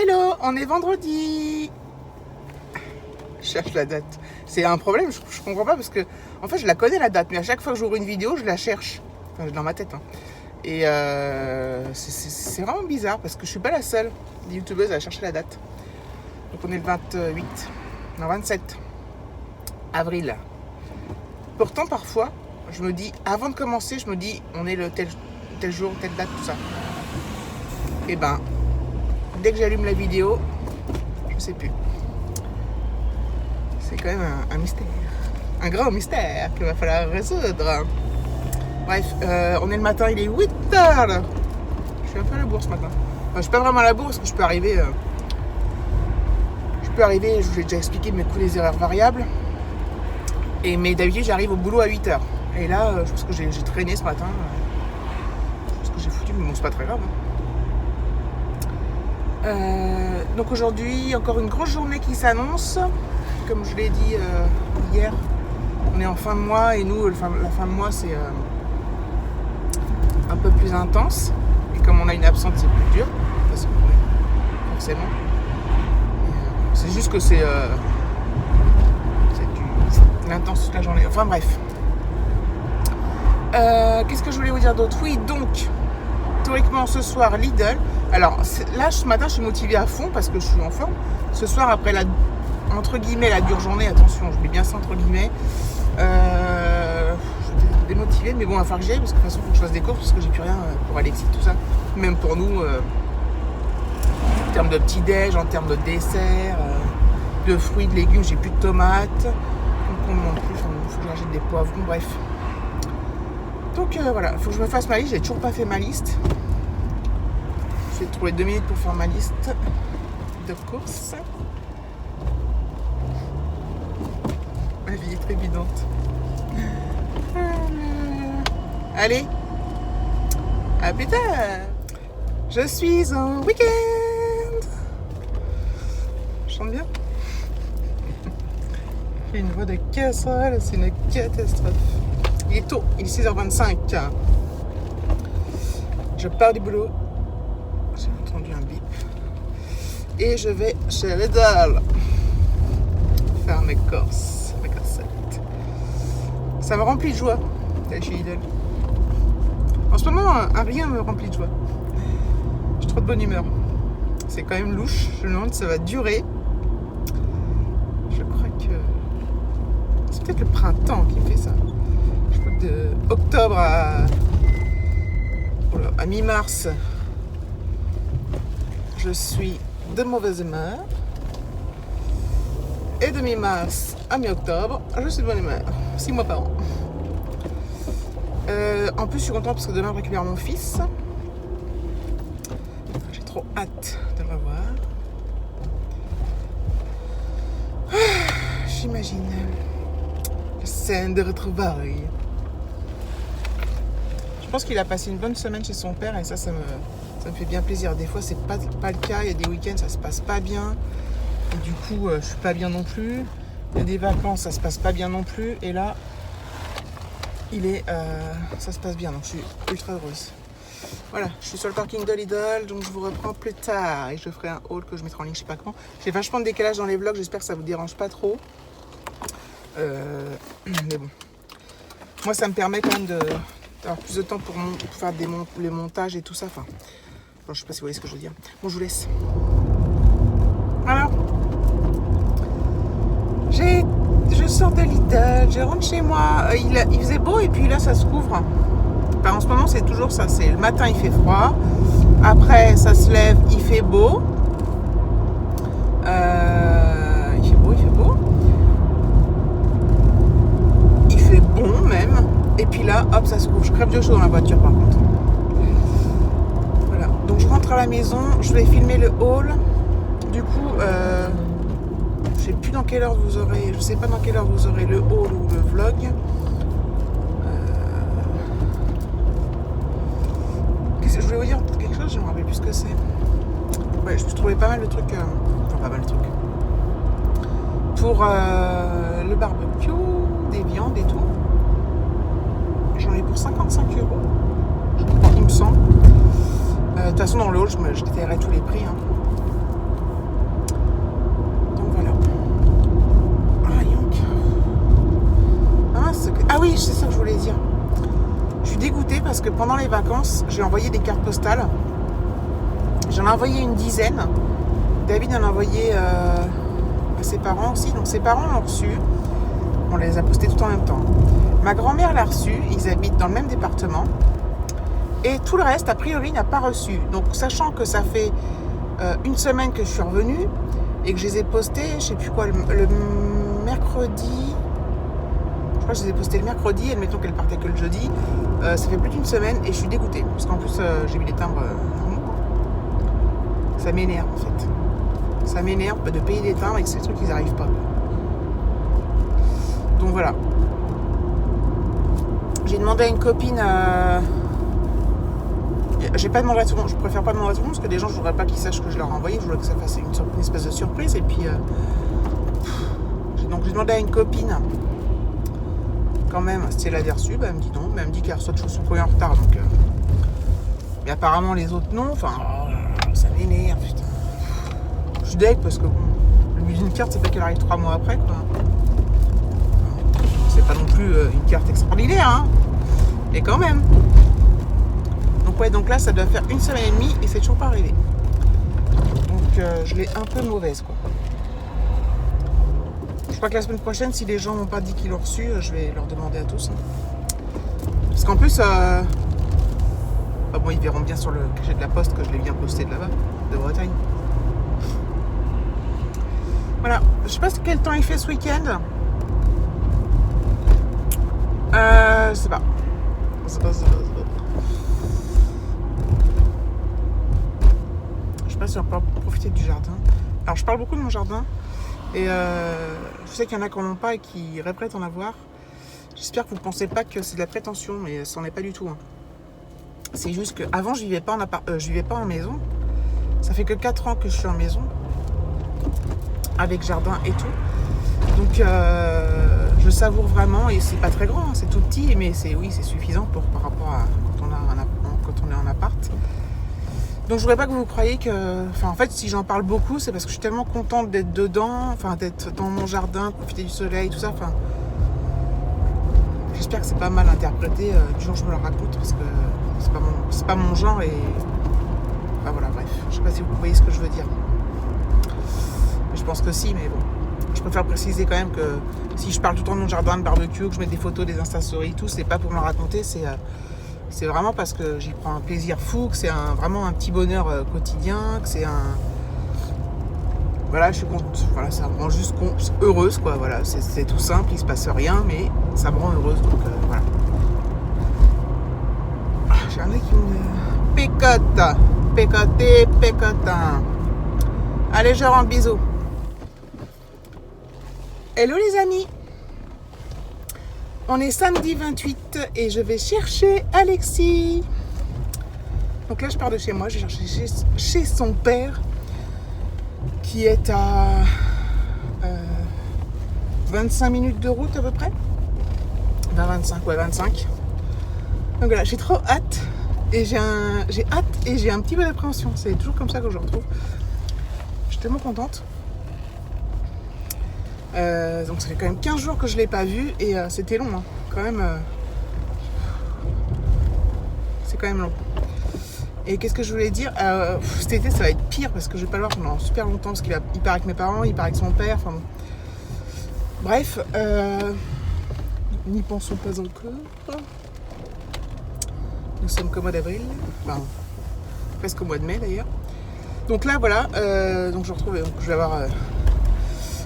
Hello, on est vendredi. Je cherche la date. C'est un problème, je comprends pas parce que en fait je la connais la date, mais à chaque fois que j'ouvre une vidéo, je la cherche. Enfin, dans ma tête. Hein. Et c'est vraiment bizarre parce que je suis pas la seule youtubeuse à chercher la date. Donc on est le 28, non 27 avril. Pourtant parfois, je me dis, avant de commencer, je me dis, on est le tel jour, telle date, tout ça. Et ben, dès que j'allume la vidéo, je sais plus. C'est quand même un mystère. Un grand mystère qu'il va falloir résoudre. Bref, on est le matin, il est 8h. Je suis un peu à la bourre ce matin. Enfin, je suis pas vraiment à la bourre parce que je peux arriver, je vous l'ai déjà expliqué, mes coups des erreurs variables. Mais d'habitude, j'arrive au boulot à 8h. Et là, je pense que j'ai traîné ce matin. Je pense que j'ai foutu, mais bon, c'est pas très grave. Hein. Donc aujourd'hui, encore une grosse journée qui s'annonce. Comme je l'ai dit hier, on est en fin de mois et nous, la fin de mois, c'est un peu plus intense. Et comme on a une absence, c'est plus dur. Parce que, forcément. C'est juste que c'est intense toute la journée. Enfin bref. Qu'est-ce que je voulais vous dire d'autre? Oui, donc, théoriquement, ce soir, Lidl. Alors, là, ce matin, je suis motivée à fond parce que je suis en forme. Ce soir, après la, entre guillemets, la dure journée, attention, je mets bien ça entre guillemets. Je suis démotivée, mais bon, il va falloir que j'y aille parce que de toute façon, il faut que je fasse des courses parce que j'ai plus rien pour Alexis, tout ça. Même pour nous, en termes de petit-déj, en termes de dessert, de fruits, de légumes, j'ai plus de tomates. Donc, non plus, il faut que j'achète des poivrons, bref. Donc voilà, il faut que je me fasse ma liste, j'ai toujours pas fait ma liste. Je vais trouver 2 minutes pour faire ma liste de courses. Ma vie est très évidente. Allez, à plus tard. Je suis en week-end. Je chante bien. J'ai une voix de casserole, c'est une catastrophe. Il est tôt, il est 6h25. Je pars du boulot. J'ai entendu un bip. Et je vais chez Lidl faire mes courses, mes cassettes. Ça me remplit de joie d'aller chez Lidl. En ce moment, rien me remplit de joie. J'ai trop de bonne humeur. C'est quand même louche. Je me demande si ça va durer. Je crois que c'est peut-être le printemps qui me fait ça. Je crois que de octobre à mi-mars, je suis de mauvaise humeur. Et de mi-mars à mi-octobre, je suis de bonne humeur. 6 mois par an. En plus, je suis contente parce que demain, je récupère mon fils. J'ai trop hâte de le revoir. J'imagine la scène de retrouvailles. Je pense qu'il a passé une bonne semaine chez son père et ça me fait bien plaisir. Des fois, c'est pas le cas. Il y a des week-ends, ça se passe pas bien. Et du coup, je suis pas bien non plus. Il y a des vacances, ça se passe pas bien non plus. Et là, ça se passe bien. Donc, je suis ultra heureuse. Voilà, je suis sur le parking de Lidl. Donc, je vous reprends plus tard. Et je ferai un haul que je mettrai en ligne, je sais pas quand. J'ai vachement de décalage dans les vlogs. J'espère que ça vous dérange pas trop. Mais bon. Moi, ça me permet quand même d'avoir plus de temps pour faire les montages et tout ça. Enfin, je sais pas si vous voyez ce que je veux dire. Bon, je vous laisse. Alors, je sors de Lidl, je rentre chez moi. Il faisait beau et puis là, ça se couvre. Enfin, en ce moment, c'est toujours ça. C'est le matin, il fait froid. Après, ça se lève, il fait beau. Il fait beau. Il fait bon même. Et puis là, hop, ça se couvre. Je crève de chaud dans la voiture par contre. Voilà. Donc je rentre à la maison. Je vais filmer le haul. Du coup, je sais plus dans quelle heure vous aurez. Je sais pas dans quelle heure vous aurez le haul ou le vlog. Je voulais vous dire quelque chose. Je me rappelle plus ce que c'est. Ouais, je trouvais pas mal de trucs. Enfin, pas mal de trucs. Pour le barbecue, des viandes et tout. J'en ai pour 55 €. Je crois, il me semble. De toute façon, dans le hall, je détaillerai tous les prix. Hein. dégoûtée parce que pendant les vacances, j'ai envoyé des cartes postales. J'en ai envoyé une dizaine. David en a envoyé à ses parents aussi. Donc ses parents l'ont reçu. On les a postées tout en même temps. Ma grand-mère l'a reçu. Ils habitent dans le même département. Et tout le reste, a priori, n'a pas reçu. Donc sachant que ça fait une semaine que je suis revenue et que je les ai postées, je sais plus quoi, le mercredi. Je crois que je les ai postées le mercredi, admettons qu'elles partaient que le jeudi. Ça fait plus d'une semaine et je suis dégoûtée. Parce qu'en plus, j'ai mis les timbres. Ça m'énerve en fait. Ça m'énerve de payer des timbres et que ces trucs, ils n'arrivent pas. Donc voilà. J'ai demandé à une copine. J'ai pas demandé à tout le monde. Je préfère pas demander à tout le monde parce que des gens, je voudrais pas qu'ils sachent que je leur ai envoyé. Je voudrais que ça fasse une espèce de surprise. Et puis, donc j'ai demandé à une copine. Quand même, si elle avait reçu, elle me dit non. Mais elle me dit qu'elle reçoit de son courrier en retard. Donc, mais apparemment les autres non. Enfin, ça m'énerve. Putain. Je suis deg parce que bon, le but d'une carte, c'est pas qu'elle arrive 3 mois après, quoi. C'est pas non plus une carte extraordinaire, hein. Mais quand même. Donc ouais, donc là, ça doit faire une semaine et demie et c'est toujours pas arrivé. Donc je l'ai un peu mauvaise, quoi. Je crois que la semaine prochaine, si les gens m'ont pas dit qu'ils l'ont reçu, je vais leur demander à tous. Hein. Parce qu'en plus, bon, ils verront bien sur le cachet de la poste que je l'ai bien posté de là-bas, de Bretagne. Voilà. Je sais pas quel temps il fait ce week-end. Je sais pas. Je sais pas si on peut profiter du jardin. Alors, je parle beaucoup de mon jardin. Et je sais qu'il y en a qui n'en ont pas et qui répètent en avoir. J'espère que vous ne pensez pas que c'est de la prétention, mais ça n'en est pas du tout. Hein. C'est juste qu'avant, je vivais pas en maison. Ça fait que 4 ans que je suis en maison, avec jardin et tout. Donc, je savoure vraiment, et c'est pas très grand, hein, c'est tout petit, mais c'est suffisant par rapport à quand on est en appart. Donc je voudrais pas que vous croyiez que... Enfin, en fait, si j'en parle beaucoup, c'est parce que je suis tellement contente d'être dedans, enfin, d'être dans mon jardin, profiter du soleil, tout ça, enfin... J'espère que c'est pas mal interprété du jour où je me le raconte, parce que c'est pas mon genre, et... Enfin, voilà, bref. Je sais pas si vous voyez ce que je veux dire. Je pense que si, mais bon. Je préfère préciser quand même que si je parle tout le temps de mon jardin, de barbecue, que je mets des photos, des Insta-stories, tout, c'est pas pour me le raconter, c'est vraiment parce que j'y prends un plaisir fou, que c'est vraiment un petit bonheur quotidien, que c'est un... Voilà, je suis contente. Voilà, ça me rend juste heureuse, quoi. Voilà, c'est tout simple, il se passe rien, mais ça me rend heureuse, donc voilà. J'ai un œil qui me pécote. Pécote. Allez, je rentre, bisous. Hello les amis. On est samedi 28 et je vais chercher Alexis. Donc là, je pars de chez moi. Je vais chercher chez son père qui est à 25 minutes de route à peu près. 25. Donc voilà, j'ai trop hâte. Et j'ai hâte et j'ai un petit peu d'appréhension. C'est toujours comme ça que je le retrouve. Je suis tellement contente. Donc ça fait quand même 15 jours que je ne l'ai pas vu et c'était long, hein. Quand même, c'est quand même long. Et qu'est-ce que je voulais dire, cet été ça va être pire parce que je vais pas le voir pendant super longtemps parce qu'il part avec mes parents, il part avec son père, enfin bon. Bref, n'y pensons pas encore. Nous sommes qu'au mois d'avril, enfin presque au mois de mai d'ailleurs. Donc là voilà, donc je retrouve, donc je vais avoir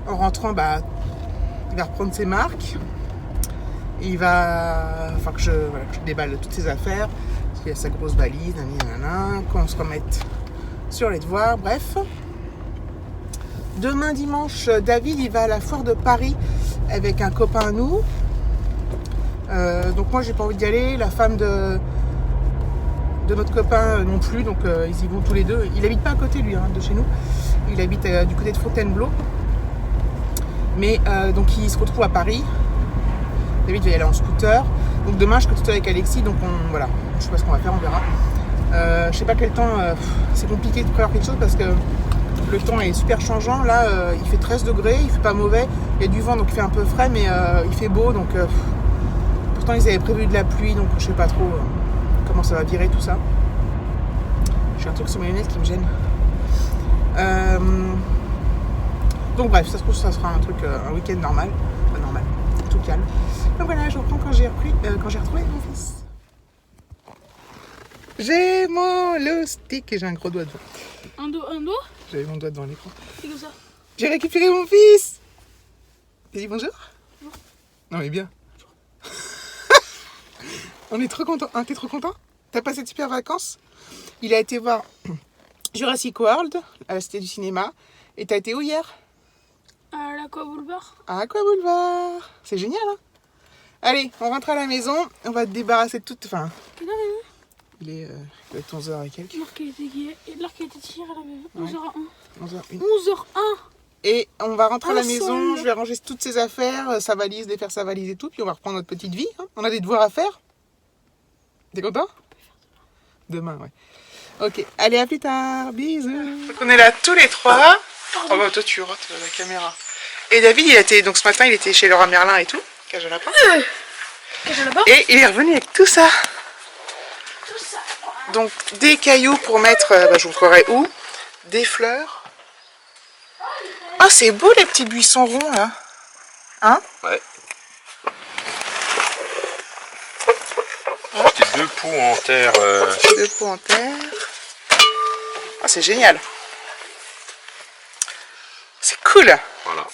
en rentrant, il va reprendre ses marques. Il va... Enfin, que je déballe toutes ses affaires. Parce qu'il y a sa grosse valise, qu'on se remette sur les devoirs. Bref. Demain, dimanche, David, il va à la foire de Paris avec un copain à nous. Donc moi, j'ai pas envie d'y aller. La femme de notre copain non plus. Donc, ils y vont tous les deux. Il habite pas à côté, lui, de chez nous. Il habite du côté de Fontainebleau. Mais donc il se retrouve à Paris. David va y aller en scooter. Donc demain je continue avec Alexis. Donc voilà, je sais pas ce qu'on va faire, on verra. Je sais pas quel temps. C'est compliqué de prévoir quelque chose parce que le temps est super changeant. Là il fait 13 degrés, il fait pas mauvais. Il y a du vent donc il fait un peu frais, mais il fait beau. Donc Pourtant ils avaient prévu de la pluie, donc je sais pas trop comment ça va virer tout ça. J'ai un truc sur mes lunettes qui me gêne. Donc bref, ça se trouve ça sera un truc, un week-end normal. Pas normal, tout calme. Donc voilà, je reprends quand j'ai retrouvé mon fils. J'ai mon low stick et j'ai un gros doigt devant. Un dos. J'avais mon doigt devant l'écran. C'est comme ça. J'ai récupéré mon fils. T'as dit bonjour? Bonjour. Non mais bien. On est trop contents. Hein, t'es trop content? T'as passé de super vacances? Il a été voir Jurassic World à la Cité du Cinéma. Et t'as été où hier? À l'Aqua Boulevard. À Aqua Boulevard. C'est génial, hein? Allez, on rentre à la maison. On va te débarrasser de toute... Enfin, il est 11h et quelques. L'heure qui a été tirée à la maison. Ouais. 11h01. 11h01. 11h01. Et on va rentrer à la maison. Ensemble. Je vais ranger toutes ses affaires, sa valise, défaire sa valise et tout. Puis on va reprendre notre petite vie. Hein. On a des devoirs à faire. T'es content? Demain, ouais. Ok, allez, à plus tard. Bisous. Donc on est là tous les trois. Oh bah toi tu rotes la caméra. Et David, il était donc ce matin, il était chez Laura Merlin et tout, cage à lapin. Et il est revenu avec tout ça. Tout ça. Donc des cailloux pour mettre, je vous montrerai où, des fleurs. Oh c'est beau les petits buissons ronds là. Hein? Ouais. C'était 2 pots en terre. 2 pots en terre. Oh c'est génial. C'est cool. Voilà.